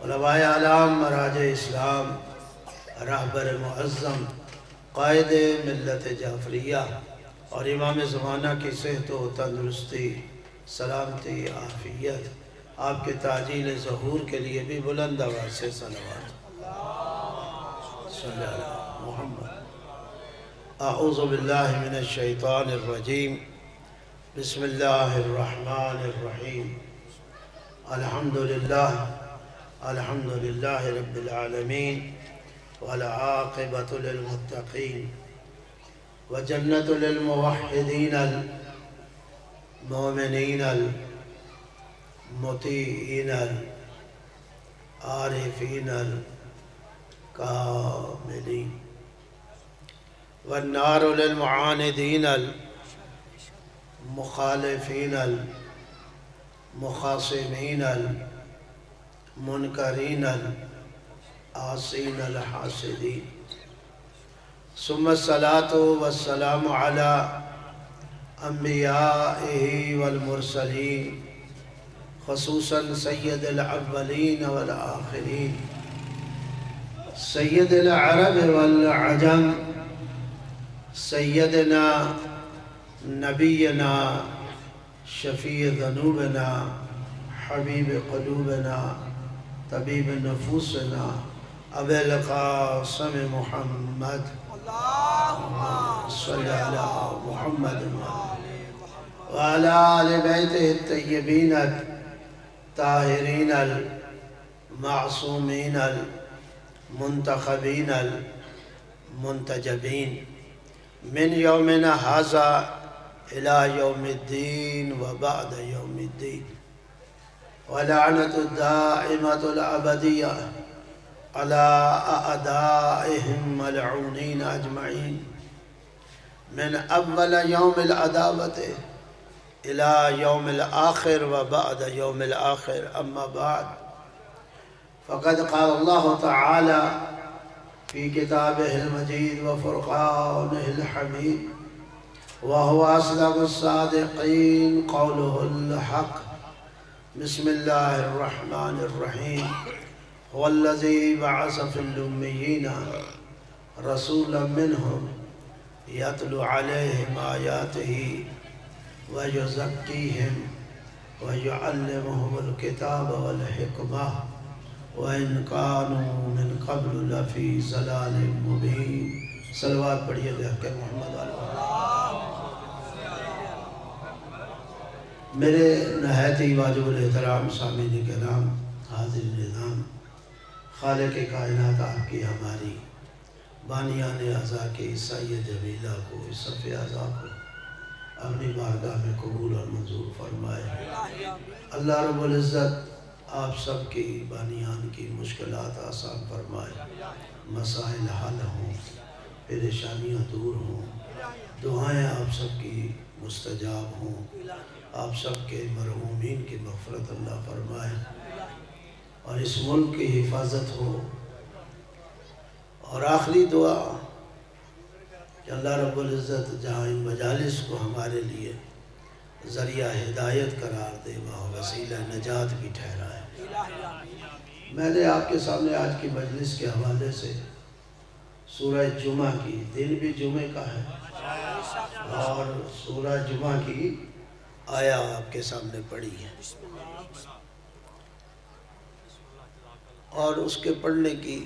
علماء اعلام، مراجع اسلام، رہبر معظم، قائد ملت جعفریہ اور امام زمانہ کی صحت و تندرستی، سلامتی، عافیت، آپ کے تعجیل ظہور کے لیے بھی بلند آواز سے صلوات صلی اللہ محمد۔ اعوذ باللہ من الشیطان الرجیم، بسم اللہ الرحمن الرحیم۔ الحمدللہ رب العالمین، والعاقبۃ للمتقین، وجنت للموحدین المؤمنین المطیعین العارفین الکاملین، والنار للمعاندین المخالفین المخاصمین المنکرین العاصین الحاسدین۔ ثم الصلاة والسلام على انبیائه والمرسلین، خصوصا سید الاولین والآخرین، سید العرب والعجم، سیدنا نبینا شفیع ذنوبنا، حبیب قلوبنا، طبیب نفوسنا، ابی القاسم محمد صلی اللہ محمد وعلى آل بیتہ الطیبین الطاہرین المعصومین المنتخبین المنتجبین، من یومنا ھذا الى یوم الدین وبعد یوم الدین، ولعنۃ الدائمۃ الابدیہ على أعدائهم ملعونين أجمعين، من أول يوم العداوة إلى يوم الآخر وبعد يوم الآخر، أما بعد، فقد قال الله تعالى في كتابه المجيد وفرقانه الحميد، وهو أصدق الصادقين، قوله الحق، بسم الله الرحمن الرحيم، هو الذي بعث في الأميين رسولا منهم يتلو عليهم آياته ويزكيهم ويعلمهم الكتاب والحكمة وإن كانوا من قبل لفي ضلال مبين۔ صلوات پڑھیے بحق محمد علیہ۔ میرے نہایت ہی واجب الاحترام سامعین کرام، حاضر نظام، خالق کائنات آپ کی ہماری بانیان اعضاء کے عیسائی جمیلہ کو، اس صف اعضاء کو اپنی بارگاہ میں قبول اور منظور فرمائے۔ اللہ رب العزت آپ سب کی بانیان کی مشکلات آسان فرمائے، مسائل حل ہوں، پریشانیاں دور ہوں، دعائیں آپ سب کی مستجاب ہوں، آپ سب کے مرحومین کی مغفرت اللہ فرمائے، اور اس ملک کی حفاظت ہو۔ اور آخری دعا کہ اللہ رب العزت جہاں ان مجالس کو ہمارے لیے ذریعہ ہدایت قرار دے، وہاں وسیلہ نجات بھی ٹھہرائے۔ میں نے آپ کے سامنے آج کی مجلس کے حوالے سے سورہ جمعہ کی، دن بھی جمعہ کا ہے، اور سورہ جمعہ کی آیا آپ کے سامنے پڑھی ہے، اور اس کے پڑھنے کی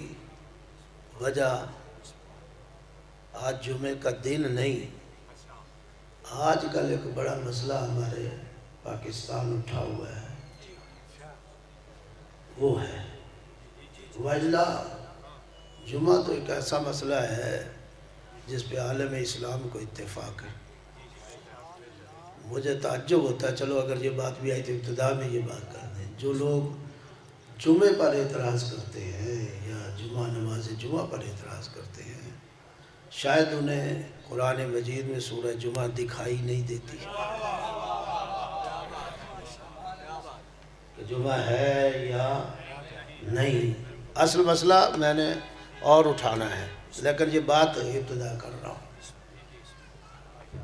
وجہ آج جمعے کا دن نہیں، آج کل ایک بڑا مسئلہ ہمارے پاکستان اٹھا ہوا ہے، وہ ہے وَإِلَّا جمعہ تو ایک ایسا مسئلہ ہے جس پہ عالم اسلام کو اتفاق ہے۔ مجھے تعجب ہوتا ہے، چلو اگر یہ بات بھی آئی تو ابتدا میں یہ بات کر دیں، جو لوگ جمعے پر اعتراض کرتے ہیں یا نماز جمعہ پر اعتراض کرتے ہیں، شاید انہیں قرآن مجید میں سورہ جمعہ دکھائی نہیں دیتی کہ جمعہ ہے یا نہیں۔ اصل مسئلہ میں نے اور اٹھانا ہے، لیکن یہ بات ابتدا کر رہا ہوں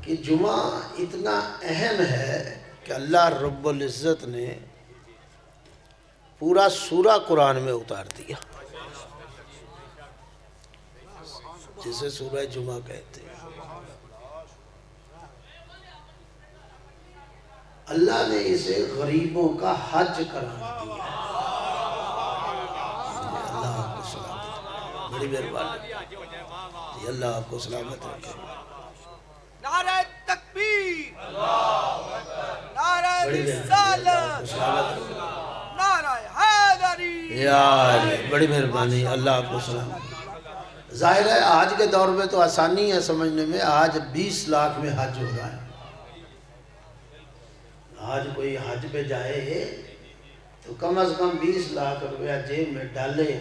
کہ جمعہ اتنا اہم ہے کہ اللہ رب العزت نے پورا سورہ قرآن میں اتار دیا، جسے سورہ جمعہ کہتے ہیں۔ اللہ نے اسے غریبوں کا حج قرار دیا۔ اللہ آپ کو سلامت، بڑی مہربانی، اللہ آپ کو سلامت رکھے۔ نعرہ تکبیر، نعرہ رسالت، نعرہ حیدری، یا علی، بڑی مہربانی، اللہ آپ کو سلامت۔ ظاہر ہے آج کے دور میں تو آسانی ہے سمجھنے میں، آج 20 لاکھ میں حج ہو رہا ہے۔ آج کوئی حج پہ جائے تو کم از کم 20 لاکھ روپیہ جیب میں ڈالے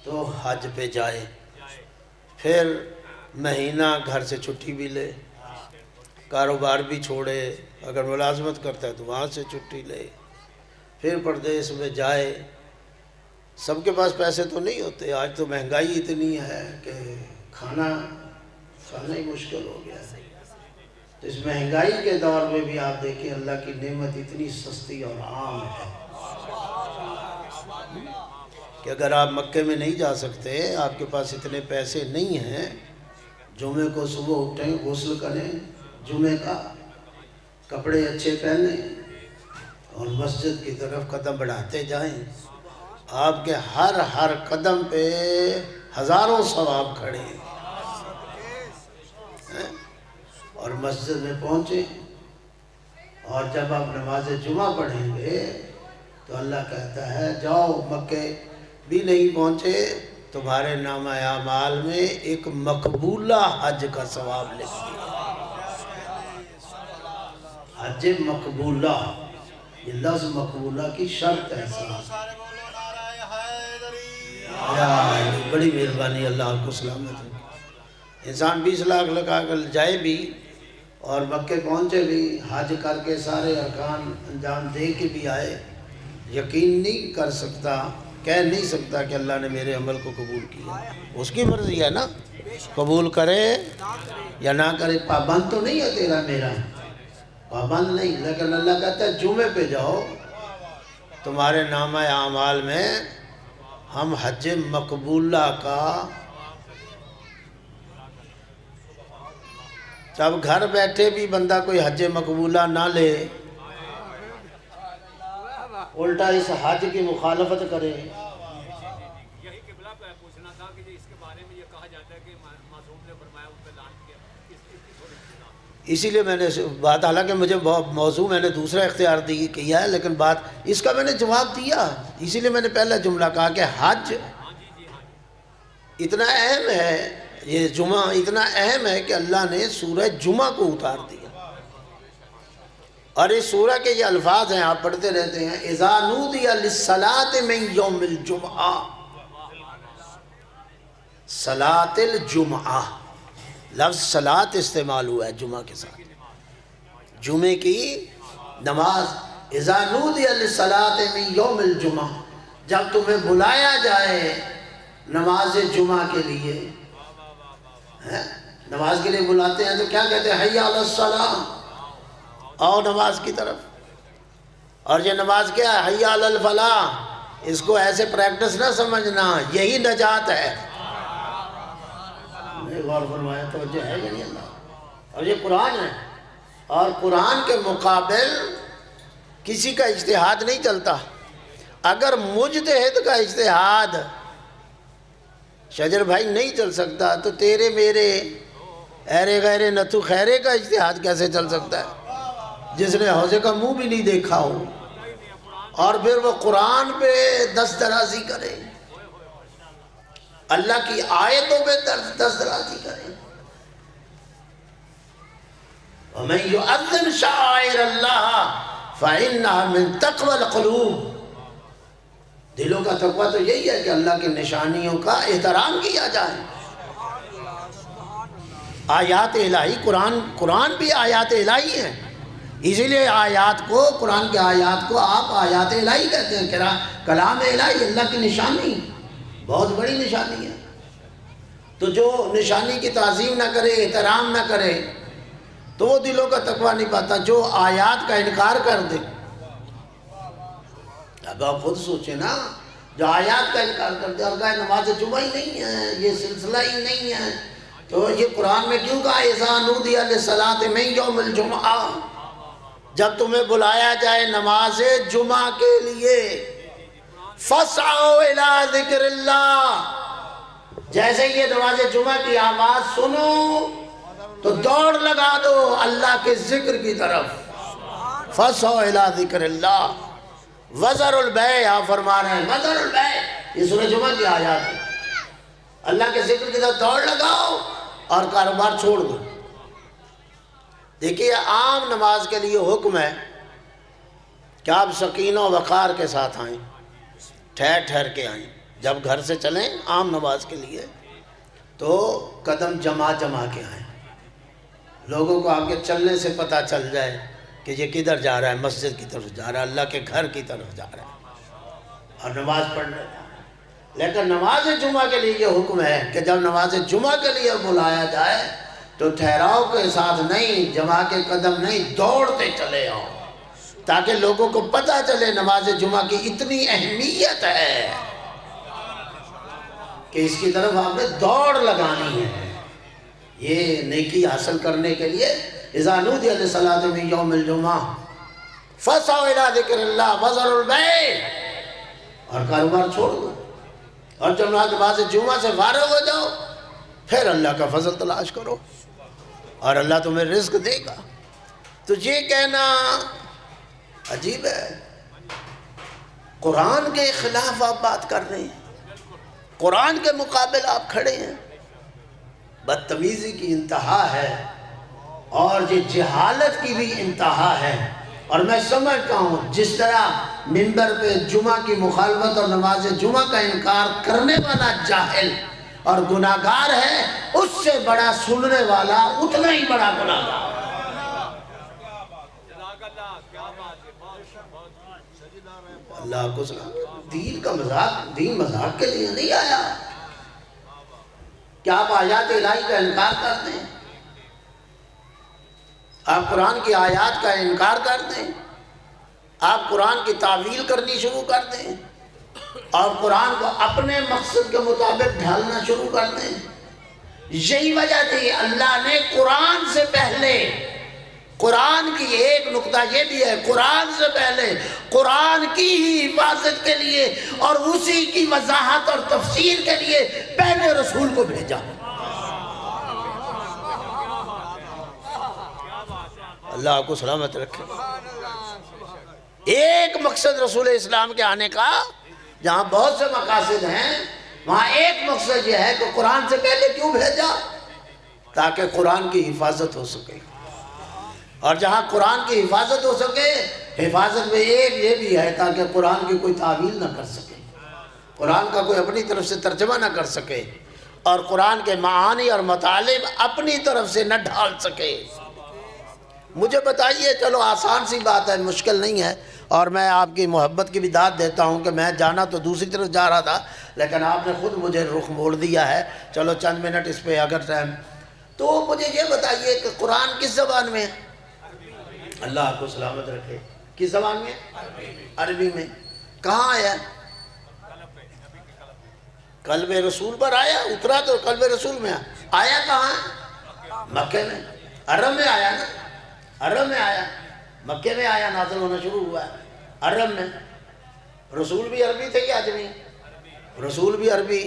تو حج پہ جائے، پھر مہینہ گھر سے چھٹی بھی لے، کاروبار بھی چھوڑے، اگر ملازمت کرتا ہے تو وہاں سے چھٹی لے، پھر پردیس میں جائے۔ سب کے پاس پیسے تو نہیں ہوتے، آج تو مہنگائی اتنی ہے کہ کھانا ہی مشکل ہو گیا ہے۔ تو اس مہنگائی کے دور میں بھی آپ دیکھیں اللہ کی نعمت اتنی سستی اور عام ہے کہ اگر آپ مکے میں نہیں جا سکتے، آپ کے پاس اتنے پیسے نہیں ہیں، جمعے کو صبح اٹھیں، غسل کریں، جمعے کا کپڑے اچھے پہنیں اور مسجد کی طرف قدم بڑھاتے جائیں، آپ کے ہر قدم پہ ہزاروں ثواب کھڑے ہیں۔ اور مسجد میں پہنچیں اور جب آپ نماز جمعہ پڑھیں گے تو اللہ کہتا ہے جاؤ، مکے بھی نہیں پہنچے تمہارے نامہ اعمال میں ایک مقبولہ حج کا ثواب لکھ دیا۔ حج مقبولہ، یہ لفظ مقبولہ کی شرط ہے صاحب۔ بڑی مہربانی، اللہ آپ کو سلامت رکھے۔ انسان 20 لاکھ لگا کر جائے بھی اور مکے پہنچے بھی، حج کر کے سارے ارکان انجام دے کے بھی آئے، یقین نہیں کر سکتا، کہہ نہیں سکتا کہ اللہ نے میرے عمل کو قبول کیا۔ اس کی مرضی ہے نا، قبول کرے یا نہ کرے، پابند تو نہیں ہے تیرا میرا، پابند نہیں، لیکن اللہ کہتا ہے جمعے پہ جاؤ، تمہارے نامہ اعمال میں ہم حج مقبولہ کا، جب گھر بیٹھے بھی بندہ کوئی حج مقبولہ نہ لے، الٹا اس حج کی مخالفت کرے۔ یہی قبلہ پوچھنا تھا کہ اس کے بارے میں یہ کہا جاتا ہے کہ معصوم نے فرمایا ان پہ لعنت کیا، اسی لیے میں نے بات، حالانکہ مجھے موضوع میں نے دوسرا اختیار کیا ہے، لیکن بات اس کا میں نے جواب دیا، اسی لیے میں نے پہلا جملہ کہا کہ حج اتنا اہم ہے، یہ جمعہ اتنا اہم ہے کہ اللہ نے سورہ جمعہ کو اتار دیا۔ اور اس سورہ کے یہ الفاظ ہیں، آپ پڑھتے رہتے ہیں، اذا نودی للصلاۃ من یوم الجمعہ، صلاۃ الجمعہ، لفظ صلاۃ استعمال ہوا ہے جمعہ کے ساتھ، جمعے کی نماز۔ اذا نودی للصلاۃ من یوم الجمعہ، جب تمہیں بلایا جائے نماز جمعہ کے لیے، نماز کے لیے بلاتے ہیں تو کیا کہتے ہیں؟ حی علی الصلاۃ، آؤ نماز کی طرف۔ اور یہ نماز کیا ہے؟ حی علی الفلاح۔ اس کو ایسے پریکٹس نہ سمجھنا، یہی نجات ہے۔ غور فرمایا، توجہ ہے یا نہیں اللہ؟ اور یہ قرآن ہے، اور قرآن کے مقابل کسی کا اجتہاد نہیں چلتا۔ اگر مجتہد کا اجتہاد شجر بھائی نہیں چل سکتا تو تیرے میرے ایرے غیرے نتو خیرے کا اجتہاد کیسے چل سکتا ہے، جس نے حوضے کا منہ بھی نہیں دیکھا ہو اور پھر وہ قرآن پہ دست درازی کرے، اللہ کی آیتوں پہ دست درازی کرے۔ وَمَن يُعَظِّمْ شَعَائِرَ اللَّهِ فَإِنَّهَا مِن تَقْوَى الْقُلُوبِ، دلوں کا تقویٰ تو یہی ہے کہ اللہ کی نشانیوں کا احترام کیا جائے۔ آیات الہی، قرآن بھی آیات الہی ہیں، اسی لیے آیات کو، قرآن کے آیات کو آپ آیات الہی کہتے ہیں، کلام الہی، اللہ کی نشانی، بہت بڑی نشانی ہے۔ تو جو نشانی کی تعظیم نہ کرے، احترام نہ کرے، تو وہ دلوں کا تقویٰ نہیں پاتا۔ جو آیات کا انکار کر دے، اب آپ خود سوچیں نا، جو آیات کا انکار کرتے اور کہا نماز جمعہ ہی نہیں ہے، یہ سلسلہ ہی نہیں ہے، تو یہ قرآن میں کیوں کہا اذا نودی للصلاۃ من یوم الجمعہ، جب تمہیں بلایا جائے نماز جمعہ کے لیے، فَاسْعَوْا إِلَىٰ ذِكْرِ اللَّهِ، جیسے یہ نماز جمعہ کی آواز سنو تو دوڑ لگا دو اللہ کے ذکر کی طرف، فَاسْعَوْا إِلَىٰ ذِكْرِ اللَّهِ وَذَرُوا الْبَيْعَ، آپ فرما رہے ہیں وَذَرُوا الْبَيْعَ، یہ سورہ جمعہ کی آیات ہے، اللہ کے ذکر کی طرف دوڑ لگاؤ اور کاروبار چھوڑ دو۔ دیکھیے عام نماز کے لیے حکم ہے کہ آپ سکینہ و وقار کے ساتھ آئیں، ٹھہر ٹھہر کے آئیں، جب گھر سے چلیں عام نماز کے لیے تو قدم جما جما کے آئیں، لوگوں کو آپ کے چلنے سے پتہ چل جائے کہ یہ کدھر جا رہا ہے، مسجد کی طرف جا رہا ہے، اللہ کے گھر کی طرف جا رہا ہے اور نماز پڑھنے جا رہا ہے۔ لیکن نماز جمعہ کے لیے یہ حکم ہے کہ جب نماز جمعہ کے لیے بلایا جائے تو ٹھہراؤ کے ساتھ نہیں، جما کے قدم نہیں، دوڑتے چلے آؤ، تاکہ لوگوں کو پتہ چلے نماز جمعہ کی اتنی اہمیت ہے کہ اس کی طرف آپ نے دوڑ لگانی ہے۔ یہ نیکی حاصل کرنے کے لیے اذا نودی للصلاۃ من یوم الجمعہ فاسعوا الی ذکر اللہ وذروا البیع، اور کاروبار چھوڑ دو، اور جب نماز جمعہ سے فارغ ہو جاؤ پھر اللہ کا فضل تلاش کرو اور اللہ تمہیں رزق دے گا۔ تو یہ کہنا عجیب ہے، قرآن کے خلاف آپ بات کر رہے ہیں، قرآن کے مقابل آپ کھڑے ہیں، بدتمیزی کی انتہا ہے اور یہ جہالت کی بھی انتہا ہے۔ اور میں سمجھتا ہوں جس طرح منبر پہ جمعہ کی مخالفت اور نماز جمعہ کا انکار کرنے والا جاہل اور گناہگار ہے، اس سے بڑا سننے والا اتنا ہی بڑا گناہگار ہے۔ اللہ کو سلام، دین کا مذاق، دین مذاق کے لیے نہیں آیا۔ کیا آپ آیات الہی کا انکار کرتے ہیں؟ آپ قرآن کی آیات کا انکار کر دیں، آپ قرآن کی تعویل کرنی شروع کر دیں اور قرآن کو اپنے مقصد کے مطابق ڈھالنا شروع کر دیں۔ یہی وجہ تھی اللہ نے قرآن سے پہلے، قرآن کی ایک نقطہ یہ بھی ہے، قرآن سے پہلے قرآن کی ہی حفاظت کے لیے اور اسی کی وضاحت اور تفسیر کے لیے پہلے رسول کو بھیجا۔ اللہ آپ کو سلامت رکھے۔ ایک مقصد رسول اسلام کے آنے کا، جہاں بہت سے مقاصد ہیں، وہاں ایک مقصد یہ ہے کہ قرآن سے پہلے کیوں بھیجا؟ تاکہ قرآن کی حفاظت ہو سکے، اور جہاں قرآن کی حفاظت ہو سکے، حفاظت میں ایک یہ بھی ہے تاکہ قرآن کی کوئی تعویل نہ کر سکے، قرآن کا کوئی اپنی طرف سے ترجمہ نہ کر سکے، اور قرآن کے معانی اور مطالب اپنی طرف سے نہ ڈھال سکے۔ مجھے بتائیے، چلو آسان سی بات ہے، مشکل نہیں ہے، اور میں آپ کی محبت کی بھی داد دیتا ہوں کہ میں جانا تو دوسری طرف جا رہا تھا، لیکن آپ نے خود مجھے رخ موڑ دیا ہے، چلو چند منٹ اس پہ اگر ٹائم، تو مجھے یہ بتائیے کہ قرآن کس زبان میں ہے؟ اللہ آپ کو سلامت رکھے، کس زبان میں؟ عربی میں۔ کہاں آیا؟ قلب رسول پر آیا، اترا تو قلب رسول میں آیا کہاں؟ مکے میں۔ عرب میں آیا نا، عرب میں آیا، مکے میں آیا، نازل ہونا شروع ہوا ہے عرب میں۔ رسول بھی عربی تھے کہ عجمی؟ رسول بھی عربی،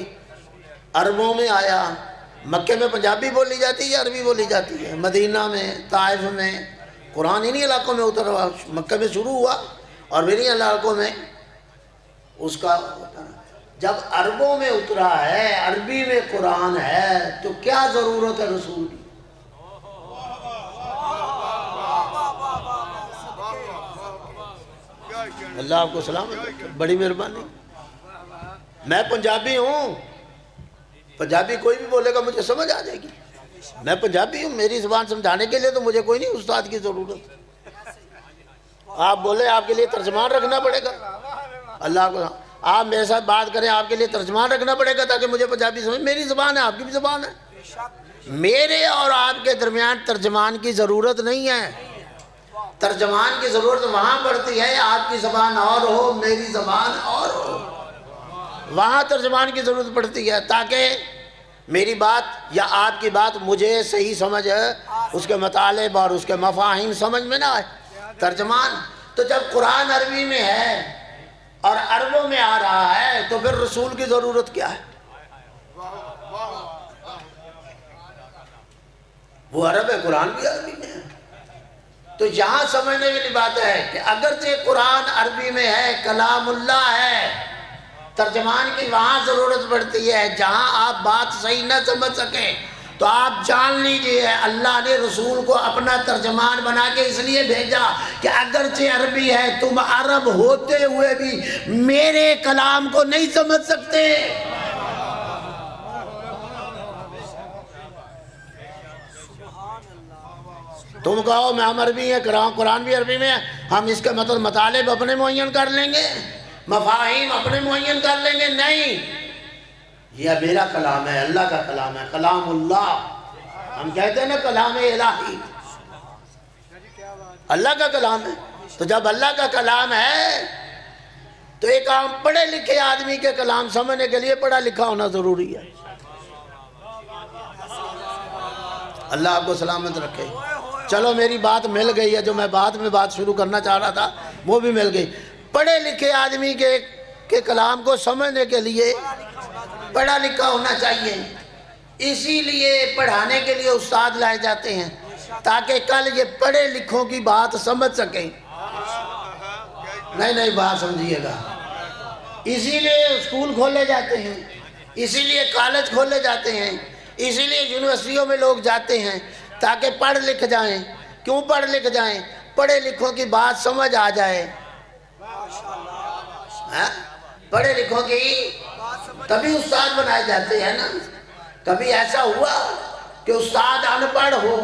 عربوں میں آیا۔ مکے میں پنجابی بولی جاتی ہے یا عربی بولی جاتی ہے؟ مدینہ میں، طائف میں، قرآن انہی علاقوں میں اترا ہوا، مکہ میں شروع ہوا اور انہی علاقوں میں اس کا اترا۔ جب عربوں میں اترا ہے، عربی میں قرآن ہے، تو کیا ضرورت ہے رسول کی؟ اللہ آپ کو سلامت، بڑی مہربانی۔ میں پنجابی ہوں، پنجابی کوئی بھی بولے گا مجھے سمجھ آ جائے گی، میں پنجابی ہوں، میری زبان سمجھانے کے لیے تو مجھے کوئی نہیں استاد کی ضرورت۔ آپ بولے آپ کے لیے ترجمان رکھنا پڑے گا، اللہ کو، آپ میرے ساتھ بات کریں آپ کے لیے ترجمان رکھنا پڑے گا تاکہ مجھے پنجابی سمجھ، میری زبان ہے، آپ کی بھی زبان ہے، میرے اور آپ کے درمیان ترجمان کی ضرورت نہیں ہے۔ ترجمان کی ضرورت وہاں پڑتی ہے، آپ کی زبان اور ہو، میری زبان اور ہو، وہاں ترجمان کی ضرورت پڑتی ہے تاکہ میری بات یا آپ کی بات مجھے صحیح سمجھ ہے، اس کے مطالب اور اس کے مفاہیم سمجھ میں نہ آئے۔ ترجمان تو جب قرآن عربی میں ہے اور عربوں میں آ رہا ہے تو پھر رسول کی ضرورت کیا ہے؟ وہ عرب ہے، قرآن بھی عربی میں ہے۔ تو یہاں سمجھنے والی بات ہے کہ اگرچہ قرآن عربی میں ہے، کلام اللہ ہے، ترجمان کی وہاں ضرورت پڑتی ہے جہاں آپ بات صحیح نہ سمجھ سکیں تو آپ جان لیجئے اللہ نے رسول کو اپنا ترجمان بنا کے اس لیے بھیجا کہ اگرچہ عربی ہے تم عرب ہوتے ہوئے بھی میرے کلام کو نہیں سمجھ سکتے۔ تم کہو میں ہم عربی ہیں، قرآن بھی عربی میں ہے، ہم اس کے مطالب اپنے معین کر لیں گے، مفاہیم اپنے معین کر لیں گے، نہیں، یہ میرا کلام ہے، اللہ کا کلام ہے، کلام اللہ۔ ہم کہتے ہیں نا کلام الہی، اللہ کا کلام ہے۔ تو جب اللہ کا کلام ہے تو ایک عام پڑھے لکھے آدمی کے کلام سمجھنے کے لیے پڑھا لکھا ہونا ضروری ہے۔ اللہ آپ کو سلامت رکھے۔ چلو میری بات مل گئی ہے، جو میں بعد میں بات شروع کرنا چاہ رہا تھا وہ بھی مل گئی۔ پڑھے لکھے آدمی کے کلام کو سمجھنے کے لیے پڑھا لکھا ہونا چاہیے، اسی لیے پڑھانے کے لیے استاد لائے جاتے ہیں تاکہ کل یہ پڑھے لکھوں کی بات سمجھ سکیں۔ نہیں بات سمجھیے گا، اسی لیے اسکول کھولے جاتے ہیں، اسی لیے کالج کھولے جاتے ہیں، اسی لیے یونیورسٹیوں میں لوگ جاتے ہیں تاکہ پڑھ لکھ جائیں۔ کیوں پڑھ لکھ جائیں؟ پڑھے لکھوں کی بات سمجھ آ جائے۔ پڑھے لکھوں کی تبھی استاد بنائے جاتے ہیں نا۔ کبھی ایسا ہوا کہ استاد ان پڑھ ہو؟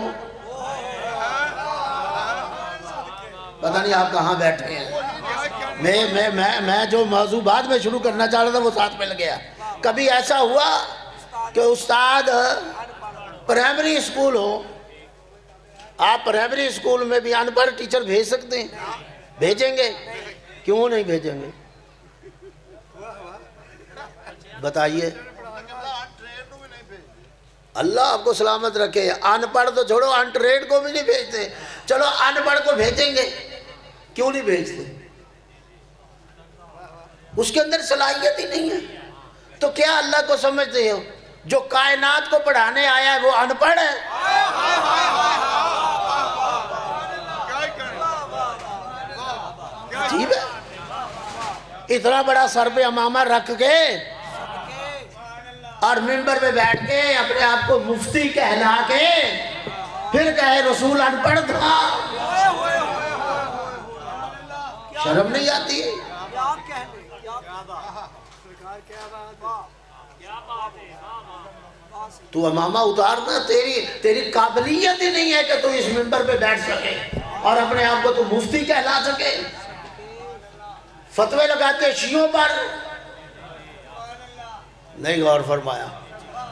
پتہ نہیں آپ کہاں بیٹھے ہیں۔ میں جو موضوع بعد میں شروع کرنا چاہ رہا تھا وہ ساتھ مل گیا۔ کبھی ایسا ہوا کہ استاد پرائمری اسکول ہو، آپ پرائمری اسکول میں بھی ان پڑھ ٹیچر بھیج سکتے ہیں؟ بھیجیں گے؟ کیوں نہیں بھیجیں گے؟ بتائیے۔ اللہ آپ کو سلامت رکھے۔ ان پڑھ تو چھوڑو، ان ٹریڈ کو بھی نہیں بھیجتے، چلو ان پڑھ کو بھیجیں گے، کیوں نہیں بھیجتے؟ اس کے اندر صلاحیت ہی نہیں ہے۔ تو کیا اللہ کو سمجھتے ہو جو کائنات کو پڑھانے آیا ہے وہ ان پڑھ ہے؟ عجیب ہے، اتنا بڑا سر پہ امامہ رکھ کے اور منبر پہ بیٹھ کے اپنے آپ کو مفتی کہلا کے پھر کہے رسول ان پڑھ تھا۔ شرم نہیں آتی؟ تو امامہ اتارنا، تیری قابلیت ہی نہیں ہے کہ تو اس منبر پہ بیٹھ سکے اور اپنے آپ کو تو مفتی کہلا سکے۔ فتوے لگاتے شیعوں پر، نہیں غور فرمایا،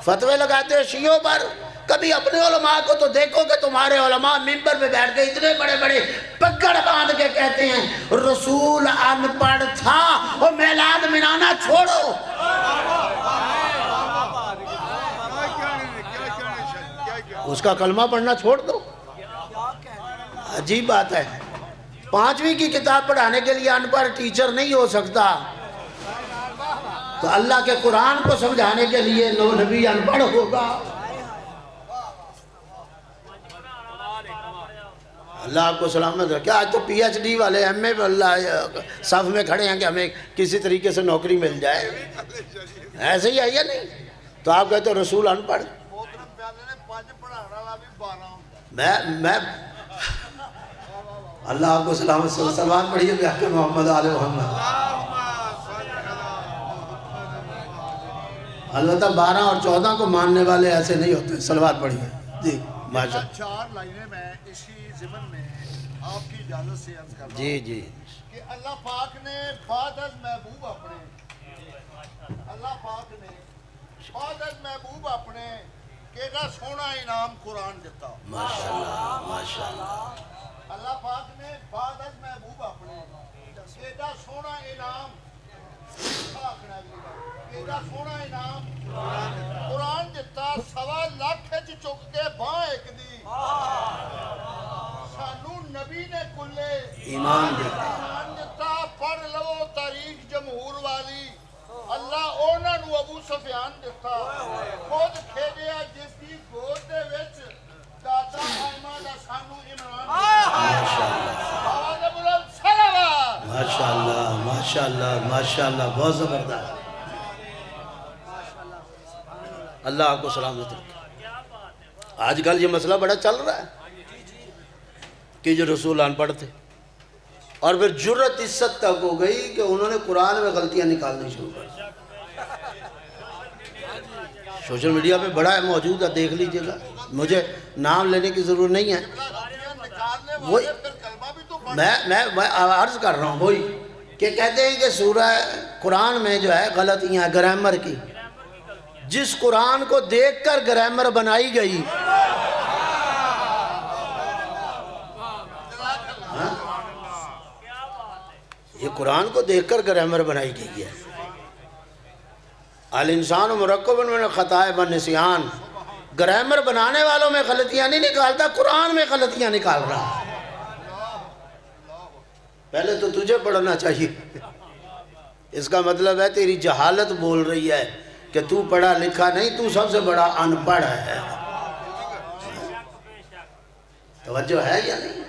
فتوے لگاتے شیعوں پر۔ کبھی اپنے علماء کو تو دیکھو کہ تمہارے علماء منبر پہ بیٹھ کے اتنے بڑے بڑے پکڑ باندھ کے کہتے ہیں رسول ان پڑھ تھا، اور میلاد منانا چھوڑو۔ اس کا کلمہ پڑھنا چھوڑ دو۔ عجیب بات ہے، 5ویں کی کتاب پڑھانے کے لیے ان پڑھ ٹیچر نہیں ہو سکتا تو اللہ کے قرآن کو سمجھانے کے لیے نبی ان پڑھ ہوگا؟ اللہ آپ کو سلامت رکھے۔ آج تو پی ایچ ڈی والے ایم اے اللہ صف میں کھڑے ہیں کہ ہمیں کسی طریقے سے نوکری مل جائے، ایسے ہی ہے یا نہیں؟ تو آپ کہتے ہو رسول ان پڑھ۔ میں اللہ آپ کو سلامت سلوات پڑھیے بحق محمد آل محمد۔ البتہ 12 اور 14 کو ماننے والے ایسے نہیں ہوتے۔ سلوات پڑھیے جی ماشاء اللہ۔ 4 لائنیں میں اسی ضمن میں آپ کی اجازت سے عرض کر رہا ہوں جی جی کہ اللہ پاک نے بعد از محبوب اپنے کیڑا سونا انعام قرآن دیتا۔ ماشاءاللہ ماشاءاللہ۔ اللہ پاک نے بعد از محبوب اپنے ایڈا سونا انعام ایڈا سونا انعام قرآن دیتا 1.25 لاکھ چک کے باں ایک دی سانو نبی نے کلے ایمان دیتا پڑھ لو تاریخ جمہور والی اللہ اونا نو ابو سفیان دیتا خود کھیڑیا جس کی گود دے وچ دادا آئمان سانو عمران ماشاءاللہ ماشاءاللہ ماشاءاللہ بہت زبردست اللہ آپ کو سلامت رکھے آج کل یہ مسئلہ بڑا چل رہا ہے کہ جو رسول ان پڑھ تھے اور پھر جرت اس حد تک ہو گئی کہ انہوں نے قرآن میں غلطیاں نکالنی شروع کر سوشل میڈیا پہ بڑا ہے موجود ہے دیکھ لیجئے گا مجھے نام لینے کی ضرورت نہیں ہے میں عرض کر رہا ہوں وہی کہ کہتے ہیں کہ سورہ قرآن میں جو ہے غلطیاں گرامر کی جس قرآن کو دیکھ کر گرامر بنائی گئی یہ قرآن کو دیکھ کر گرامر بنائی گئی ہے الانسان مرکب من الخطاء والنسیان گرامر بنانے والوں میں غلطیاں نہیں نکالتا قرآن میں غلطیاں نکال رہا پہلے تو تجھے پڑھنا چاہیے اس کا مطلب ہے تیری جہالت بول رہی ہے کہ تو پڑھا لکھا نہیں تو سب سے بڑا ان پڑھ ہے توجہ ہے یا نہیں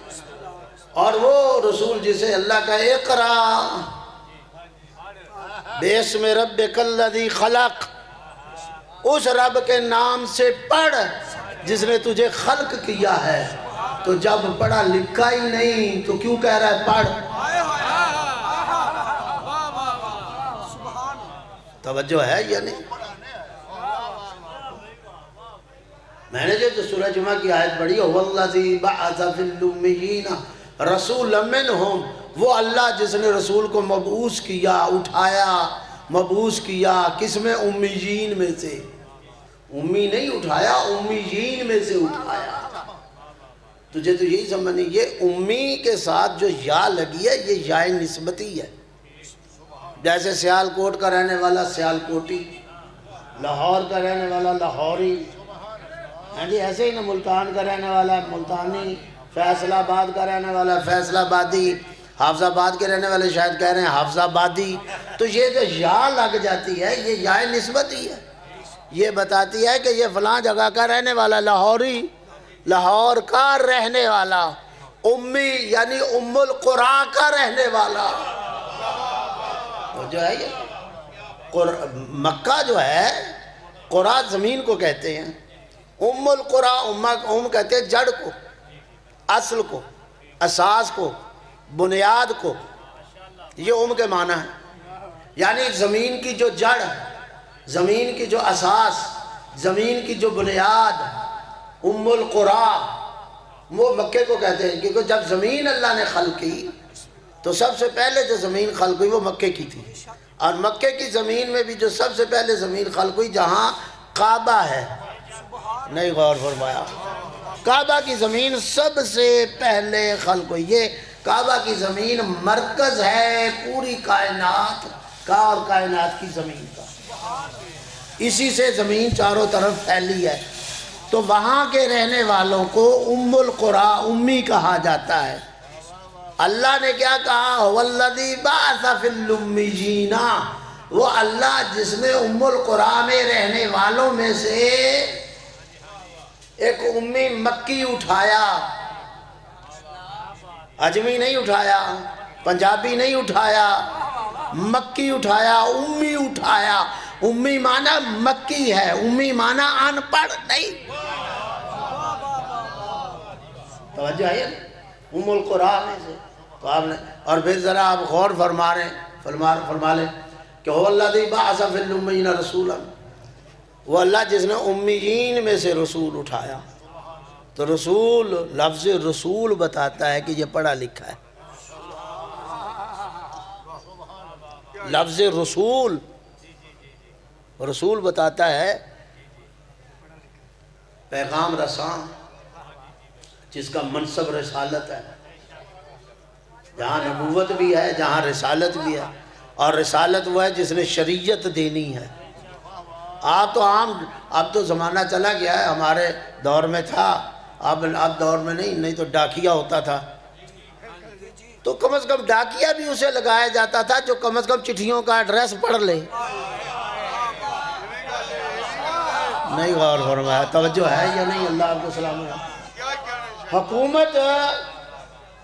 اور وہ رسول جسے اللہ کا اقرا بِاسْمِ رَبِّكَ الَّذِي خَلَقَ اس رب کے نام سے پڑھ جس نے تجھے خلق کیا ہے تو جب پڑھا لکھا ہی نہیں تو کیوں کہہ رہا ہے پڑھ توجہ ہے یا نہیں میں نے جو سورہ جمعہ کی آیت پڑھی هُوَ الَّذِي بَعَثَ فِي الْأُمِّيِّينَ رَسُولًا مِّنْهُمْ وہ اللہ جس نے رسول کو مبعوث کیا اٹھایا مبعوث کیا کس میں امیین میں سے امی نہیں اٹھایا امیین میں سے اٹھایا تجھے تو یہی سمجھنی یہ امی کے ساتھ جو یا لگی ہے یہ یا نسبتی ہے جیسے سیالکوٹ کا رہنے والا سیالکوٹی لاہور کا رہنے والا لاہوری ایسے ہی نا ملتان کا رہنے والا ملتانی فیصل آباد کا رہنے والا فیصل آبادی حافظ آباد کے رہنے والے شاید کہہ رہے ہیں حافظ آبادی تو یہ جو یا لگ جاتی ہے یہ یا نسبتی ہے یہ بتاتی ہے کہ یہ فلاں جگہ کا رہنے والا لاہوری لاہور کا رہنے والا امی یعنی ام القرآ کا رہنے والا جو ہے یہ مکہ جو ہے قرآ زمین کو کہتے ہیں ام القرآ ام کہتے ہیں جڑ کو اصل کو اساس کو بنیاد کو یہ ام کے معنی ہے یعنی زمین کی جو جڑ زمین کی جو اساس زمین کی جو بنیاد ام القرآ وہ مکے کو کہتے ہیں کیونکہ جب زمین اللہ نے خلق کی تو سب سے پہلے جو زمین خلق ہوئی وہ مکے کی تھی اور مکے کی زمین میں بھی جو سب سے پہلے زمین خلق ہوئی جہاں کعبہ ہے نہیں غور فرمایا کعبہ کی زمین سب سے پہلے خلق ہوئی یہ کعبہ کی زمین مرکز ہے پوری کائنات کا اور کائنات کی زمین کا اسی سے زمین چاروں طرف پھیلی ہے تو وہاں کے رہنے والوں کو ام القرآ امی کہا جاتا ہے اللہ نے کیا کہا وَالَّذِي بَعَثَ فِي الْأُمِّيِّينَ وہ اللہ جس نے ام القرآ میں رہنے والوں میں سے ایک امی مکی اٹھایا اجمی نہیں اٹھایا پنجابی نہیں اٹھایا مکی اٹھایا امی اٹھایا امی معنی مکی ہے امی معنی ان پڑھ نہیں توجہ ہے ام القرآن میں سے تو آپ نے اور پھر ذرا آپ غور فرما لیں کہ هو الذی بعث فی الأمیین رسولا وہ اللہ جس نے امیین میں سے رسول اٹھایا تو رسول لفظ رسول بتاتا ہے کہ یہ پڑھا لکھا ہے لفظ رسول رسول بتاتا ہے پیغام رساں جس کا منصب رسالت ہے جہاں نبوت بھی ہے، جہاں رسالت بھی ہے، اور رسالت وہ ہے جس نے شریعت دینی ہے۔ آپ تو عام، اب تو زمانہ چلا گیا ہے، ہمارے دور میں تھا، اب دور میں نہیں تو ڈاکیا ہوتا تھا، تو کم از کم ڈاکیا بھی اسے لگایا جاتا تھا جو کم از کم چٹھیوں کا ایڈریس پڑھ لے۔ نہیں غور فرمایا، توجہ ہے یا نہیں؟ اللہ آپ کو سلامت۔ حکومت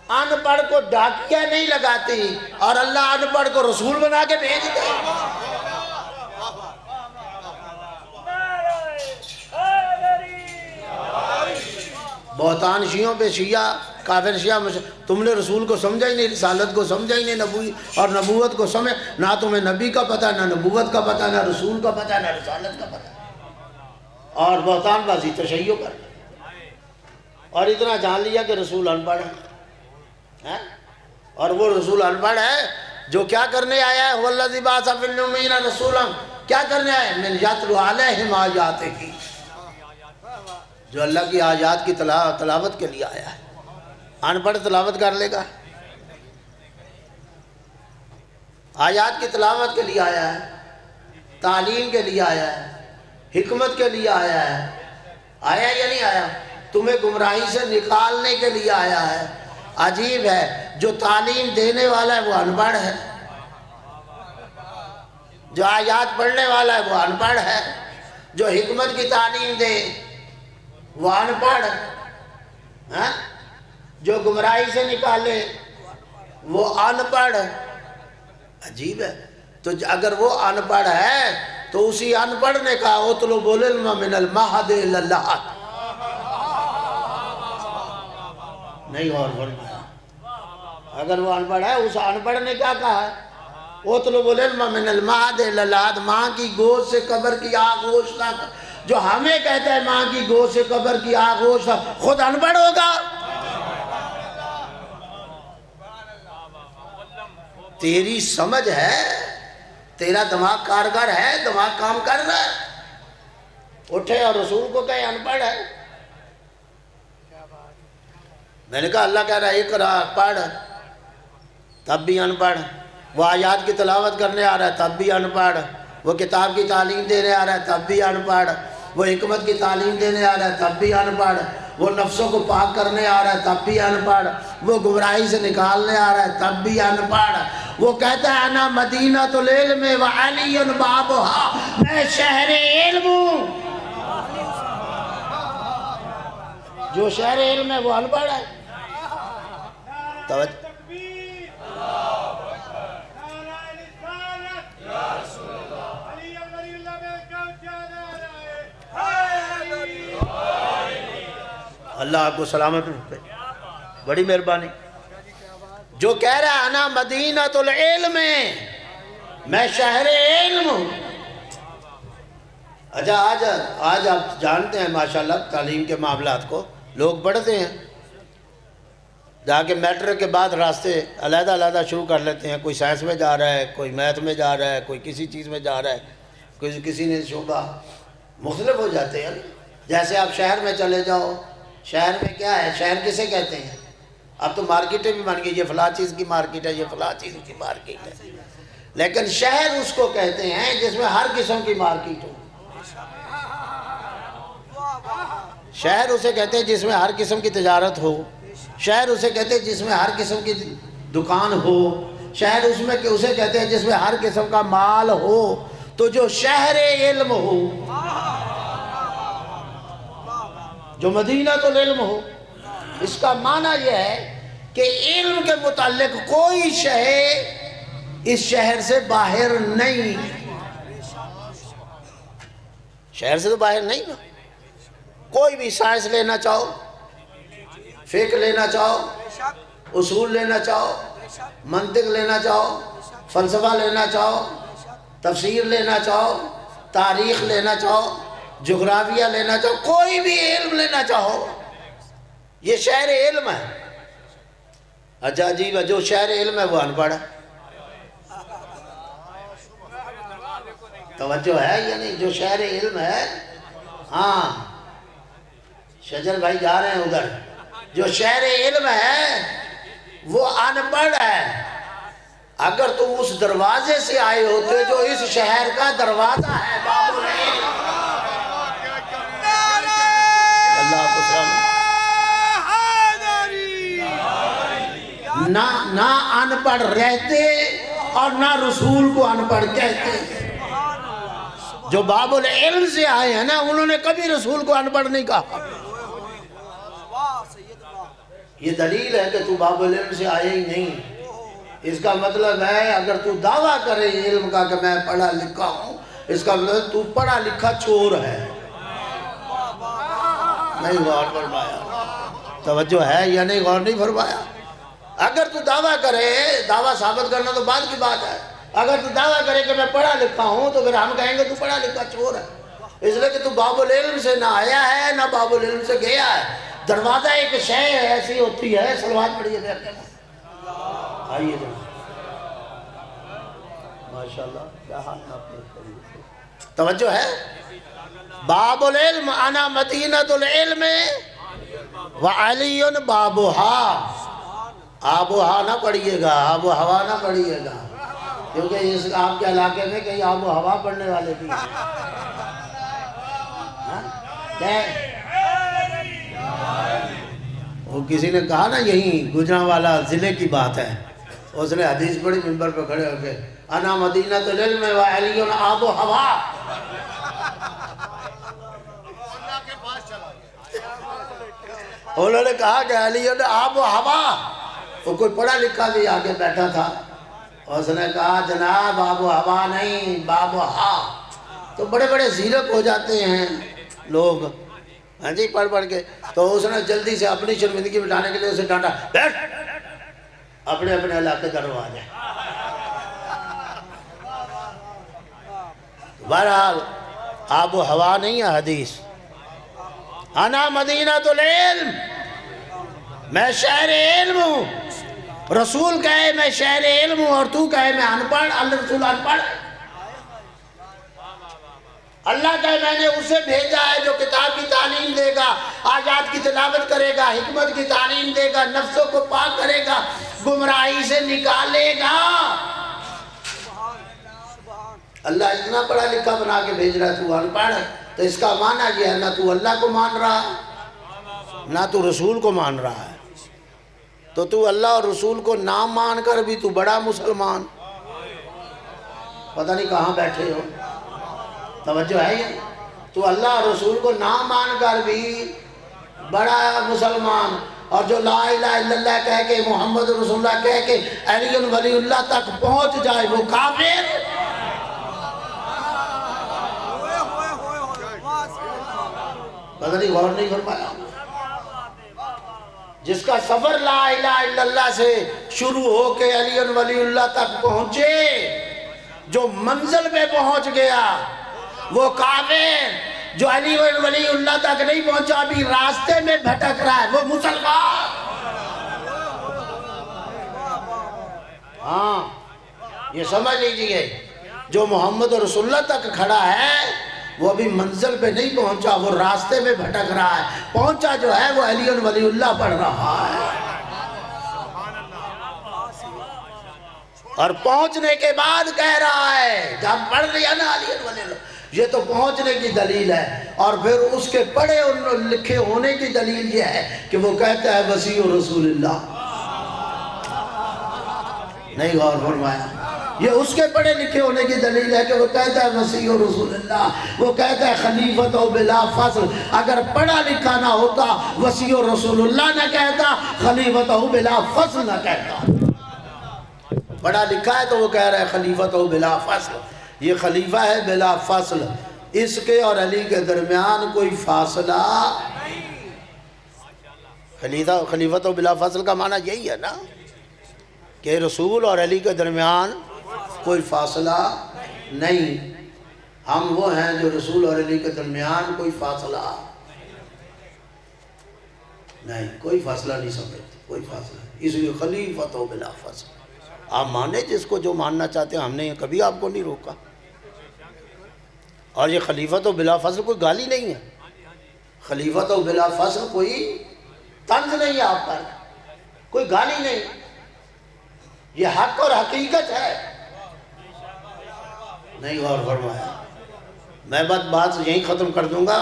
ان پڑھ کو ڈاکیا نہیں لگاتی، اور اللہ ان پڑھ کو رسول بنا کے بھیج دے۔ بہتان شیعوں پہ شیعہ، کافر شیعہ، تم نے رسول کو سمجھا ہی نہیں، رسالت کو سمجھا ہی نہیں، اور نبوت کو سمجھ، نہ تمہیں نبی کا پتہ، نہ نبوت کا پتہ، نہ رسول کا پتہ، نہ رسالت کا پتہ، اور بہتان بازی تشیع کر، اور اتنا جان لیا کہ رسول ان پڑھ ہے، اور وہ رسول ان پڑھ ہے جو کیا کرنے آیا ہے؟ وَالَّذِي بَعَثَ فِي الْأُمِّيِّينَ رَسُولًا، کیا کرنے آیا ہے؟ مِنْ يَتْلُو عَلَيْهِمْ آیَاتِهِ، جو اللہ کی آیات کی تلاوت کے لیے آیا ہے۔ ان پڑھ تلاوت کر لے گا؟ آیات کی تلاوت کے لیے آیا ہے، تعلیم کے لیے آیا ہے، حکمت کے لیے آیا ہے، آیا یا نہیں آیا؟ تمہیں گمراہی سے نکالنے کے لیے آیا ہے۔ عجیب ہے، جو تعلیم دینے والا ہے وہ ان پڑھ ہے، جو آیات پڑھنے والا ہے وہ ان پڑھ ہے، جو حکمت کی تعلیم دے وہ ان پڑھ، جو گمراہی سے نکالے وہ ان پڑھ۔ عجیب ہے، تو اگر وہ ان پڑھ ہے تو اسی ان پڑھ نے کہا اطلب العلم من المہد الی اللحد۔ نہیں غور فرمایا، اگر وہ ان پڑھ ہے، اس ان پڑھ نے کیا کہا ہے؟ اطلب العلم من المہد الی اللحد، ماں کی گود سے قبر کی آغوش تک۔ جو ہمیں کہتا ہے ماں کی گود سے قبر کی آغوش تک، خود ان پڑھ ہوگا؟ تیری سمجھ ہے، تیرا دماغ کارگر ہے، دماغ کام کر رہا ہے، اٹھے اور رسول کو کہے ان پڑھ ہے۔ میں نے کہا اللہ کہہ رہا ہے اقرا، پڑھ، تب بھی ان پڑھ۔ وہ آیات کی تلاوت کرنے آ رہا ہے تب بھی ان پڑھ، وہ کتاب کی تعلیم دینے آ رہا ہے تب بھی ان پڑھ، وہ حکمت کی تعلیم دینے آ رہا ہے تب بھی ان پڑھ، وہ نفسوں کو پاک کرنے آ رہا ہے تب بھی ان پڑھ، وہ گمراہی سے نکالنے آ رہا ہے تب بھی ان پڑھ۔ وہ کہتا ہے انا مدینۃ العلم وعلی بابھا، میں شہر علم ہوں۔ جو شہر علم ہے وہ ان پڑھ ہے۔ توجہ، اللہ آپ کو سلامت رکھے، بڑی مہربانی۔ جو کہہ رہا ہے انا مدینۃ العلم، میں شہر علم ہوں۔ اچھا آج آپ جانتے ہیں ماشاءاللہ تعلیم کے معاملات کو، لوگ پڑھتے ہیں، جا کے میٹرک کے بعد راستے علیحدہ علیحدہ شروع کر لیتے ہیں، کوئی سائنس میں جا رہا ہے، کوئی میتھ میں جا رہا ہے، کوئی کسی چیز میں جا رہا ہے، کوئی کسی نے شعبہ مختلف ہو جاتے ہیں۔ جیسے آپ شہر میں چلے جاؤ، شہر میں کیا ہے؟ شہر کسے کہتے ہیں؟ اب تو مارکیٹیں بھی بن گئی، یہ فلاں چیز کی مارکیٹ ہے، یہ فلاں چیز کی مارکیٹ ہے، لیکن شہر اس کو کہتے ہیں جس میں ہر قسم کی مارکیٹ ہو۔ شہر اسے کہتے ہیں جس میں ہر قسم کی تجارت ہو، شہر اسے کہتے ہیں جس میں ہر قسم کی دکان ہو، شہر اسے کہتے ہیں جس میں ہر قسم کا مال ہو۔ تو جو شہر علم ہو، جو مدینۃ العلم ہو، اس کا معنی یہ ہے کہ علم کے متعلق کوئی شے اس شہر سے باہر نہیں، شہر سے تو باہر نہیں نا۔ کوئی بھی سائنس لینا چاہو، فقہ لینا چاہو، اصول لینا چاہو، منطق لینا چاہو، فلسفہ لینا چاہو، تفسیر لینا چاہو، تاریخ لینا چاہو، جغرافیہ لینا چاہو، کوئی بھی علم لینا چاہو، یہ شہر علم ہے۔ اچھا عجیب ہے، جو شہر علم ہے وہ ان پڑھ ہے۔ توجہ ہے یا نہیں؟ جو شہر علم ہے، ہاں شجر بھائی جا رہے ہیں ادھر، جو شہر علم ہے وہ ان پڑھ ہے. اگر تم اس دروازے سے آئے ہوتے جو اس شہر کا دروازہ ہے باب العلم. اللہ کو سلام. نہ ان پڑھ رہتے اور نہ رسول کو ان پڑھ کہتے. جو باب العلم سے آئے ہیں نا انہوں نے کبھی رسول کو ان پڑھ نہیں کہا. یہ دلیل ہے کہ تو باب العلم سے آئے ہی نہیں. اس کا مطلب ہے اگر تو دعویٰ کرے علم کا کہ میں پڑھا لکھا ہوں، اس کا مطلب تو پڑھا لکھا چور ہے. نہیں غور فرمایا؟ توجہ ہے یا نہیں؟ غور نہیں فرمایا؟ اگر تو دعویٰ کرے، دعویٰ ثابت کرنا تو بعد کی بات ہے. اگر تو دعویٰ کرے کہ میں پڑھا لکھا ہوں تو پھر ہم کہیں گے تو پڑھا لکھا چور ہے. اس لیے کہ تو باب العلم سے نہ آیا ہے نہ باب العلم سے گیا ہے. دروازہ ایک شے ایسی ہوتی ہے. صلوات پڑھیے دیکھتے ہیں. آئیے جناب. ماشاءاللہ کیا حال ہے. توجہ ہے. باب العلم انا مدینۃ العلم وعلی بابھا. آب و ہوا نہ پڑھیے گا، آب و ہوا نہ پڑھیے گا، کیونکہ اس آپ کے علاقے میں کئی آب و ہوا پڑھنے والے بھی ہیں. وہ کسی نے کہا نا یہیں گجرانوالا ضلع کی بات ہے. اس نے حدیث پڑھی منبر پہ کھڑے ہو کے انا مدینۃ العلم وعلی آب و ہوا. انہوں نے کہا کہ علی آب و ہوا. وہ کوئی پڑھا لکھا بھی آگے بیٹھا تھا. اس نے کہا جناب آب و ہوا نہیں باب و ہا. تو بڑے بڑے زیرک ہو جاتے ہیں لوگ ہاں جی پڑھ پڑھ کے. تو اس نے جلدی سے اپنی شرمندگی مٹانے کے لیے اسے ڈانٹا، بیٹھ اپنے اپنے علاقے درو آ جائے. بہرحال آب و ہوا نہیں ہے حدیث. انا مدینۃ العلم، میں شہر علم ہوں. رسول کہے میں شہر علم ہوں اور تو کہے میں ان پڑھ. اللہ رسول ان پڑھ. اللہ کہے میں نے اسے بھیجا ہے جو کتاب کی تعلیم دے گا، آیات کی تلاوت کرے گا، حکمت کی تعلیم دے گا، نفسوں کو پاک کرے گا، گمراہی سے نکالے گا. اللہ اتنا پڑھا لکھا بنا کے بھیج رہا ہے، تو ان پڑھ. تو اس کا معنی یہ ہے نہ تو اللہ کو مان رہا ہے نہ تو رسول کو مان رہا ہے. تو اللہ اور رسول کو نہ مان کر بھی تو بڑا مسلمان. پتہ نہیں کہاں بیٹھے ہو. توجہ ہے یہ؟ تو اللہ اور رسول کو نہ مان کر بھی بڑا مسلمان. اور جو لا الہ الا اللہ کہہ کے محمد رسول اللہ کہہ کے علی ولی اللہ تک پہنچ جائے وہ کافر. پتہ نہیں غور نہیں فرمایا؟ جس کا سفر لا الہ الا اللہ سے شروع ہو کے علی ولی اللہ تک پہنچے، جو منزل پہ پہنچ گیا وہ کافر. جو علی ولی اللہ تک نہیں پہنچا بھی راستے میں بھٹک رہا ہے وہ مسلمان. ہاں یہ سمجھ لیجئے، جو محمد رسول اللہ تک کھڑا ہے وہ ابھی منزل پہ نہیں پہنچا، وہ راستے میں بھٹک رہا ہے. پہنچا جو ہے وہ علی ولی اللہ پڑھ رہا ہے. اور پہنچنے کے بعد کہہ رہا ہے جب پڑھ لیا نا علی ولی اللہ، یہ تو پہنچنے کی دلیل ہے. اور پھر اس کے پڑھے اور لکھے ہونے کی دلیل یہ ہے کہ وہ کہتا ہے وسیع رسول اللہ. نہیں غور فرمایا؟ یہ اس کے پڑھے لکھے ہونے کی دلیل ہے کہ وہ کہتا ہے وسیع رسول اللہ. وہ کہتا ہے خلیفۃ بلا فصل. اگر پڑھا لکھا نہ ہوتا وسیع رسول اللہ نہ کہتا، خلیفۃ بلا فصل نہ کہتا. پڑھا لکھا ہے تو وہ کہہ رہا ہے خلیفۃ بلا فصل. یہ خلیفہ ہے بلا فصل. اس کے اور علی کے درمیان کوئی فاصلہ. خلیفۃ بلا فصل کا معنی یہی ہے نا کہ رسول اور علی کے درمیان کوئی فاصلہ نہیں. ہم وہ ہیں جو رسول اور علی کے درمیان کوئی فاصلہ نہیں، کوئی فاصلہ نہیں سمجھتے، کوئی فاصلہ. اس لیے خلیفۃ بلا فصل. آپ مانے جس کو جو ماننا چاہتے ہیں، ہم نے کبھی آپ کو نہیں روکا. اور یہ خلیفۃ بلا فصل کوئی گالی نہیں ہے. خلیفۃ بلا فصل کوئی طنز نہیں ہے آپ پر، کوئی گالی نہیں. یہ حق اور حقیقت ہے. نہیں غور فرمایا. میں بات یہیں ختم کر دوں گا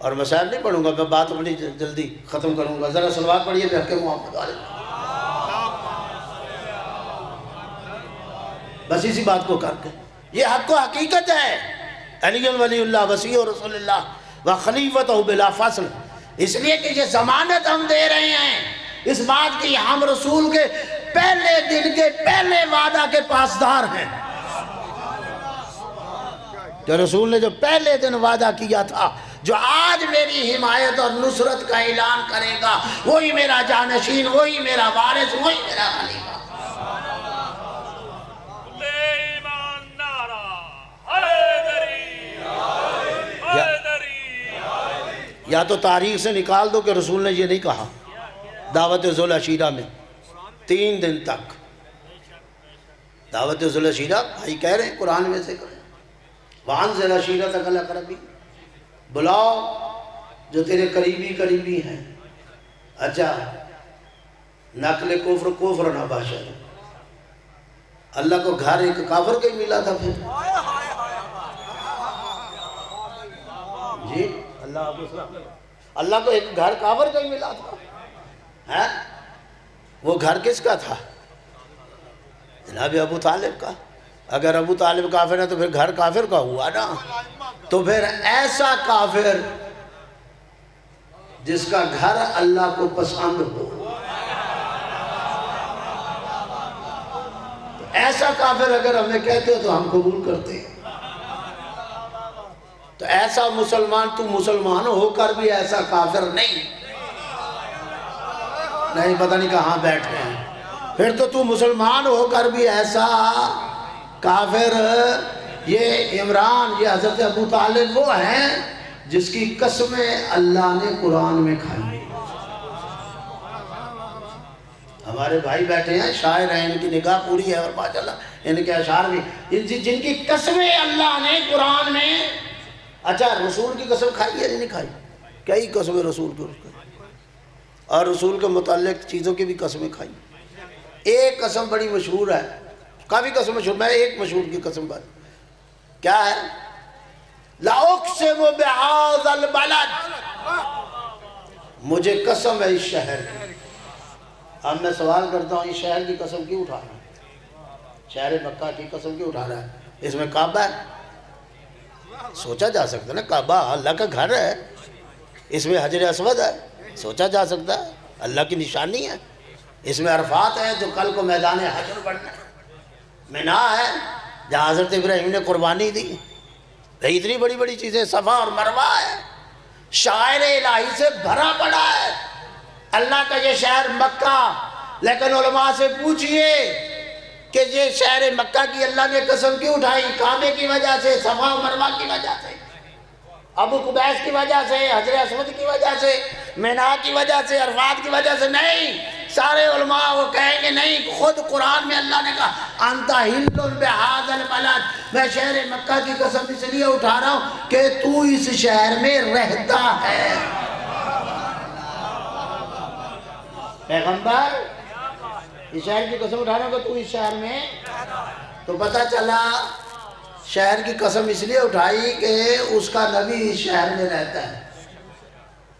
اور مسائل نہیں پڑھوں گا. میں بات اپنی جلدی ختم کروں گا. ذرا صلوات پڑھیے بحق محمد علیہ. بس اسی بات کو کر کے یہ حق و حقیقت ہے. علی ولی اللہ وسیع رسول اللہ و خلیفتہ بلا فصل. اس لیے کہ یہ ضمانت ہم دے رہے ہیں اس بات کی ہم رسول کے پہلے دن کے پہلے وعدہ کے پاسدار ہیں. جو رسول نے جو پہلے دن وعدہ کیا تھا, جو آج میری حمایت اور نصرت کا اعلان کرے گا, وہی میرا جانشین, وہی میرا وارث, وہی میرا خلیفہ. یا تو تاریخ سے نکال دو کہ رسول نے یہ نہیں کہا. دعوت ذوالعشیرہ میں 3 دن تک دعوت ذوالعشیرہ بھائی کہہ رہے ہیں قرآن میں سے کریں. وَأَنزِلْ عَشِيرَتَكَ الْأَقْرَبِينَ. بلاؤ جو تیرے قریبی ہیں. اچھا نقل کفر نہ باشد. اللہ کو گھر ایک کافر کے ملا تھا. پھر جی اللہ کو ایک گھر کافر کا ہی ملا تھا. وہ گھر کس کا تھا؟ جناب ابو طالب کا. اگر ابو طالب کافر ہے تو پھر گھر کافر کا ہوا نا. تو پھر ایسا کافر جس کا گھر اللہ کو پسند ہو, ایسا کافر اگر ہمیں کہتے ہو تو ہم قبول کرتے ہیں. تو ایسا مسلمان, تو مسلمان ہو کر بھی ایسا کافر نہیں پتہ نہیں کہاں بیٹھے ہیں. پھر تو مسلمان ہو کر بھی ایسا کافر. یہ عمران, یہ حضرت ابو طالب وہ ہیں جس کی قسمیں اللہ نے قرآن میں کھائی. ہمارے بھائی بیٹھے ہیں, شاعر ہیں, ان کی نگاہ پوری ہے اور ماشاءاللہ ان کے اشعار بھی, جن کی قسمیں اللہ نے قرآن میں. اچھا رسول کی قسم کھائی ہے نہیں کھائی؟ کئی قسمیں رسول کی, اور رسول کے متعلق چیزوں کی بھی قسمیں کھائی. ایک قسم بڑی مشہور ہے, کافی قسم مشہور, میں ایک مشہور کی قسم بات. کیا ہے؟ لَأُقْسِمُ بِهَذَا الْبَلَدِ. مجھے قسم ہے اس شہر کی. اب میں سوال کرتا ہوں, اس شہر کی قسم کیوں اٹھا رہا ہے؟ شہر مکہ کی قسم کیوں اٹھا رہا ہے؟ اس میں کعبہ ہے. سوچا جا سکتا ہے نا, کعبہ اللہ کا گھر ہے, اس میں حجر اسود ہے, سوچا جا سکتا ہے اللہ کی نشانی ہے. اس میں عرفات ہے جو کل کو میدان حشر بڑھنا ہے. مینا ہے جہاں حضرت ابراہیم نے قربانی دی. اتنی بڑی بڑی چیزیں, صفا اور مروہ ہے. شاعر الہی سے بھرا پڑا ہے اللہ کا یہ شہر مکہ. لیکن علماء سے پوچھئے کہ یہ شہر مکہ کی اللہ نے قسم کیوں اٹھائی؟ کعبے کی وجہ سے, صفا و مروہ کی وجہ سے, ابو قبیس کی وجہ سے, حجر اسود کی وجہ سے, مینا کی وجہ سے, عرفات کی وجہ سے نہیں. سارے علماء وہ کہیں گے نہیں, خود قرآن میں اللہ نے کہا انت حل بہذا البلد. میں شہر مکہ کی قسم اس لیے اٹھا رہا ہوں کہ تو اس شہر میں رہتا ہے. پیغمبر اس شہر کی قسم اٹھا رہا ہوں کہ تو اس شہر میں. تو پتہ چلا شہر کی قسم اس لیے اٹھائی کہ اس کا نبی اس شہر میں رہتا ہے.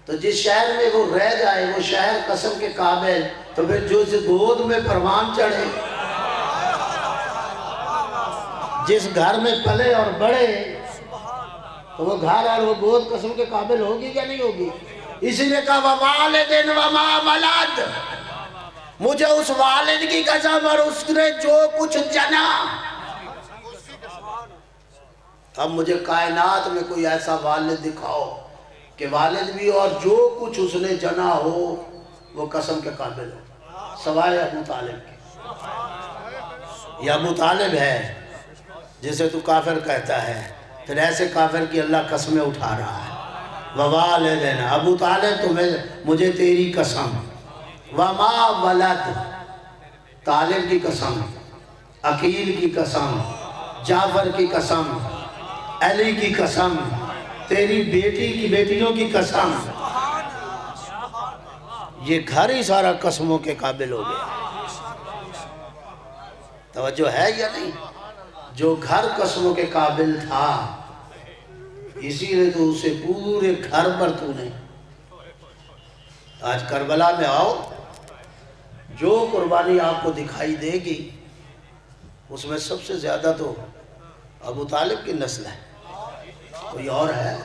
تو جس شہر میں وہ رہ جائے وہ شہر قسم کے قابل, تو پھر جو اس گود میں پروان چڑھے, جس گھر میں پلے اور بڑھے, تو وہ گھر اور وہ گود قسم کے قابل ہوگی یا نہیں ہوگی؟ اسی نے کہا وَوَالِدٍ وَمَا وَلَدٍ. مجھے اس والد کی قسم اور اس نے جو کچھ جنا. اب مجھے کائنات میں کوئی ایسا والد دکھاؤ کہ والد بھی اور جو کچھ اس نے جنا ہو وہ قسم کے قابل ہو, سوائے ابو طالب کے. یہ ابو طالب ہے جسے تو کافر کہتا ہے, پھر ایسے کافر کی اللہ قسمیں اٹھا رہا ہے. ووالدین, ابو طالب مجھے تیری قسم, وما ولد, طالب کی قسم, عقیل کی قسم, جعفر کی قسم, علی کی قسم, تیری بیٹی کی بیٹیوں کی قسم. یہ گھر ہی سارا قسموں کے قابل ہو گیا. توجہ ہے یا نہیں؟ جو گھر قسموں کے قابل تھا، اسی لیے تو اسے پورے گھر پر تو نے. آج کربلا میں آؤ، جو قربانی آپ کو دکھائی دے گی اس میں سب سے زیادہ تو ابو طالب کی نسل ہے، کوئی اور ہے؟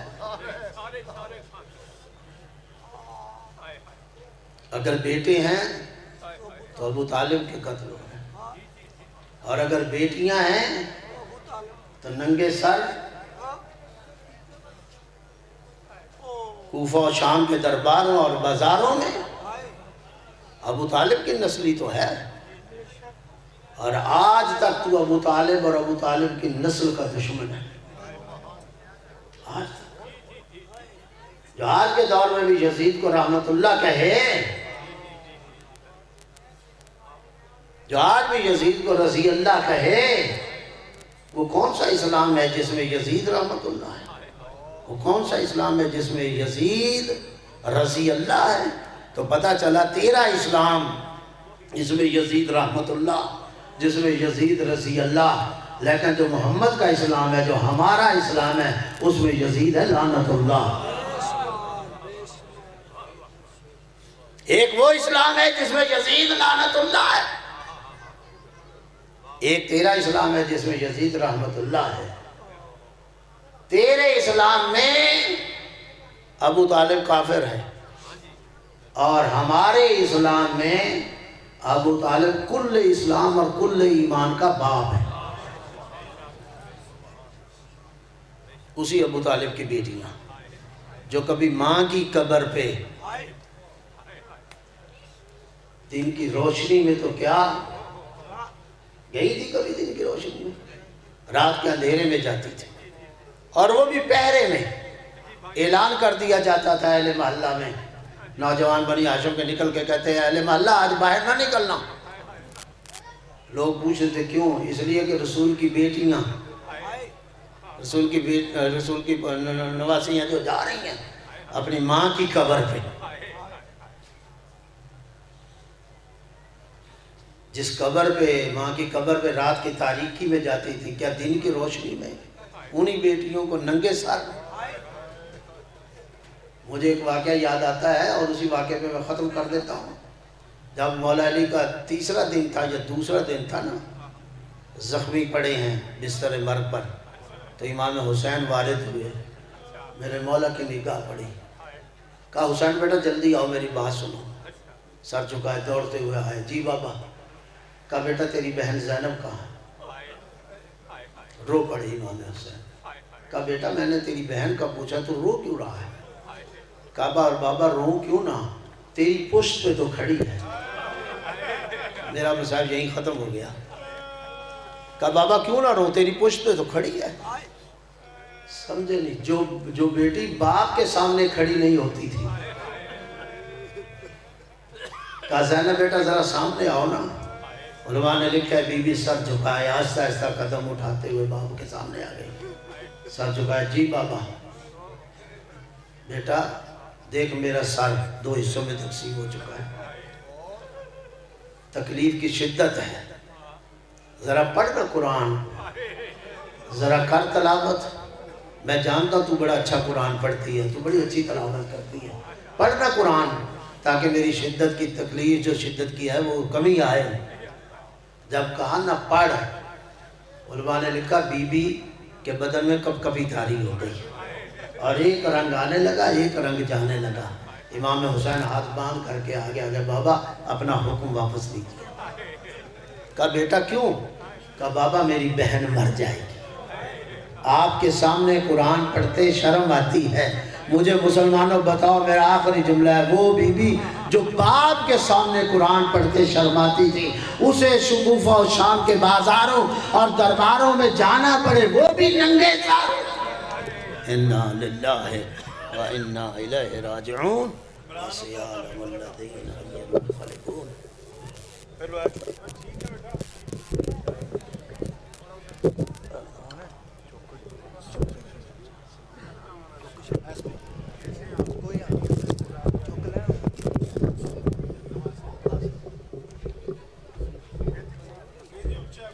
اگر بیٹے ہیں تو ابو طالب کے قتل ہو گئے، اور اگر بیٹیاں ہیں تو ننگے سر کوفہ و شام کے درباروں اور بازاروں میں ابو طالب کی نسلی تو ہے. اور آج تک تو ابو طالب اور ابو طالب کی نسل کا دشمن ہے. آج تک جو آج کے دور میں بھی یزید کو رحمت اللہ کہے، جو آج بھی یزید کو رضی اللہ کہے، وہ کون سا اسلام ہے جس میں یزید رحمت اللہ ہے؟ وہ کون سا اسلام ہے جس میں یزید رضی اللہ ہے؟ تو پتہ چلا تیرا اسلام جس میں یزید رحمت اللہ، جس میں یزید رضی اللہ، لیکن جو محمد کا اسلام ہے، جو ہمارا اسلام ہے، اس میں یزید ہے لعنت اللہ. ایک وہ اسلام ہے جس میں یزید لعنت اللہ ہے، ایک تیرا اسلام ہے جس میں یزید رحمت اللہ ہے. تیرے اسلام میں ابو طالب کافر ہے، اور ہمارے اسلام میں ابو طالب کل اسلام اور کل ایمان کا باپ ہے. اسی ابو طالب کی بیٹیاں جو کبھی ماں کی قبر پہ دن کی روشنی میں تو کیا گئی تھی، کبھی دن کی روشنی میں رات کے اندھیرے میں جاتی تھی، اور وہ بھی پہرے میں. اعلان کر دیا جاتا تھا اہل محلہ میں، نوجوان بنی ہاشم کے نکل کے کہتے ہیں اہل محلہ آج باہر نہ نکلنا. لوگ پوچھتے تھے کیوں؟ اس لیے کہ رسول کی بیٹیاں، رسول کی نواسیاں جو جا رہی ہیں اپنی ماں کی قبر پہ. جس قبر پہ، ماں کی قبر پہ رات کی تاریکی میں جاتی تھی، کیا دن کی روشنی میں انہی بیٹیوں کو ننگے سر. مجھے ایک واقعہ یاد آتا ہے اور اسی واقعے پہ میں ختم کر دیتا ہوں. جب مولا علی کا تیسرا دن تھا یا دوسرا دن تھا نا، زخمی پڑے ہیں بستر مرگ پر، تو امام حسین وارد ہوئے. میرے مولا کی نگاہ پڑی، کہا حسین بیٹا جلدی آؤ میری بات سنو. سر جھکائے دوڑتے ہوئے آئے. جی بابا. کہا بیٹا تیری بہن زینب کہاں؟ رو پڑے امام حسین. کہا بیٹا میں نے تیری بہن کا پوچھا تو رو کیوں رہا ہے؟ کہا بابا رو کیوں نہ، تیری پشت پہ تو کھڑی ہے. میرا مسائل یہیں ختم ہو گیا. کہا بابا کیوں نہ رو، تیری پشت پہ تو کھڑی ہے. سمجھے نہیں؟ جو بیٹی باپ کے سامنے کھڑی نہیں ہوتی تھی. کہا زینب بیٹا ذرا سامنے آؤ نا. علماء نے لکھا ہے بی بی سر جھکائے، آہستہ آہستہ قدم اٹھاتے ہوئے باپ کے سامنے آ گئی. سر جھکائے. جی بابا. بیٹا دیکھ میرا سر 2 حصوں میں تقسیم ہو چکا ہے، تکلیف کی شدت ہے، ذرا پڑھنا قرآن، ذرا کر تلاوت. میں جانتا تو بڑا اچھا قرآن پڑھتی ہے، تو بڑی اچھی تلاوت کرتی ہے، پڑھنا قرآن تاکہ میری شدت کی تکلیف جو شدت کی ہے وہ کمی آئے. جب کہا نہ پڑھ، علماء نے لکھا بی بی کے بدن میں کب کبھی تاری ہو گئی، اور ایک رنگ آنے لگا ایک رنگ جانے لگا. امام حسین ہاتھ باندھ کر کے آگے آگے بابا اپنا حکم واپس لیجیے. کہا بیٹا کیوں؟ کہا بابا میری بہن مر جائے گی. آپ کے سامنے قرآن پڑھتے شرم آتی ہے. مجھے مسلمانوں بتاؤ، میرا آخری جملہ ہے، وہ بی بی جو باپ کے سامنے قرآن پڑھتے شرماتی تھی، اسے شکوفہ و شام کے بازاروں اور درباروں میں جانا پڑے، وہ بھی ننگے سر. انا للہ و انا الیہ راجعون. سیعلم الذین یم خلقون.